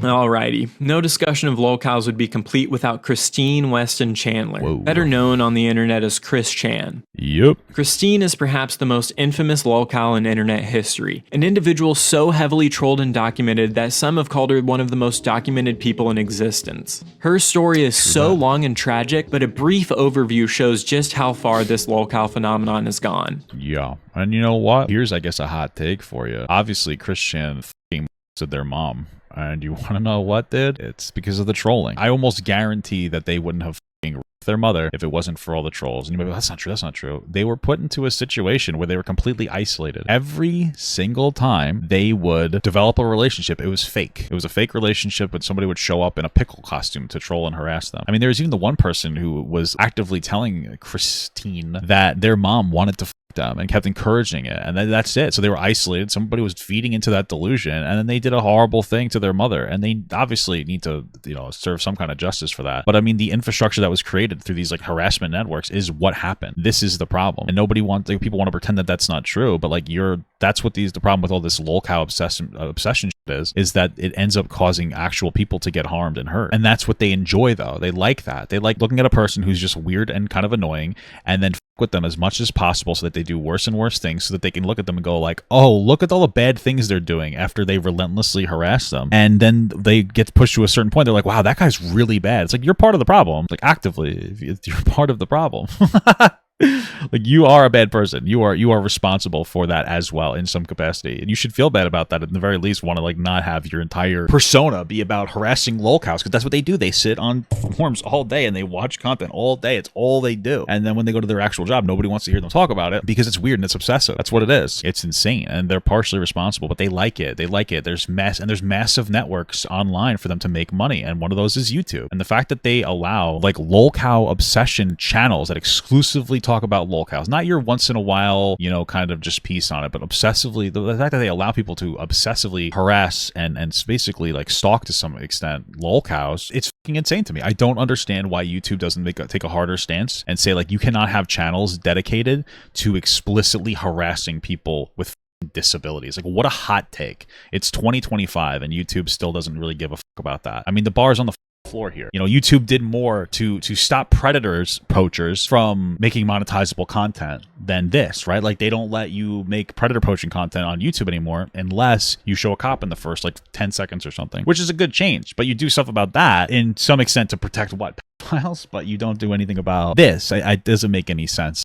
Alrighty, no discussion of lolcows would be complete without Christine Weston Chandler, Whoa. better known on the internet as Chris Chan. Yep. Christine is perhaps the most infamous lolcow in internet history, an individual so heavily trolled and documented that some have called her one of the most documented people in existence. Her story is so long and tragic, but a brief overview shows just how far this lolcow phenomenon has gone. Yeah. And you know what? Here's, I guess, a hot take for you. Obviously, Chris Chan f***ing to their mom. And you want to know what, dude? It's because of the trolling. I almost guarantee that they wouldn't have f***ing raped their mother if it wasn't for all the trolls. And you might be like, that's not true, that's not true. They were put into a situation where they were completely isolated. Every single time they would develop a relationship, it was fake. It was a fake relationship, but somebody would show up in a pickle costume to troll and harass them. I mean, there was even the one person who was actively telling Christine that their mom wanted to them and kept encouraging it, and that's it. So they were isolated. Somebody was feeding into that delusion, and then they did a horrible thing to their mother, and they obviously need to, serve some kind of justice for that. But I mean, the infrastructure that was created through these like harassment networks is what happened. This is the problem, and nobody wants, people want to pretend that that's not true, but like that's what the problem with all this lolcow obsession is that it ends up causing actual people to get harmed and hurt. And that's what they enjoy, though. They like that. They like looking at a person who's just weird and kind of annoying, and then with them as much as possible so that they do worse and worse things, so that they can look at them and go like, oh, look at all the bad things they're doing after they relentlessly harass them. And then they get pushed to a certain point. They're like, wow, that guy's really bad. It's like, you're part of the problem. Like, actively, you're part of the problem. Like, you are a bad person. You are responsible for that as well in some capacity, and you should feel bad about that. At the very least, want to like not have your entire persona be about harassing lolcows, because that's what they do. They sit on forums all day and they watch content all day. It's all they do. And then when they go to their actual job, nobody wants to hear them talk about it because it's weird and it's obsessive. That's what it is. It's insane, and they're partially responsible, but they like it. They like it. There's massive networks online for them to make money, and one of those is YouTube. And the fact that they allow like lolcow obsession channels that exclusively talk about lolcows, not your once in a while, kind of just piece on it, but obsessively, the fact that they allow people to obsessively harass and basically like stalk to some extent lolcows, it's fucking insane to me. I don't understand why YouTube doesn't take a harder stance and say like, you cannot have channels dedicated to explicitly harassing people with disabilities. Like, what a hot take. It's 2025 and YouTube still doesn't really give a fuck about that. I mean, the bar's on the floor here. YouTube did more to stop poachers from making monetizable content than this, right? Like, they don't let you make predator poaching content on YouTube anymore unless you show a cop in the first like 10 seconds or something, which is a good change. But you do stuff about that in some extent to protect what pedophiles, but you don't do anything about this. It doesn't make any sense.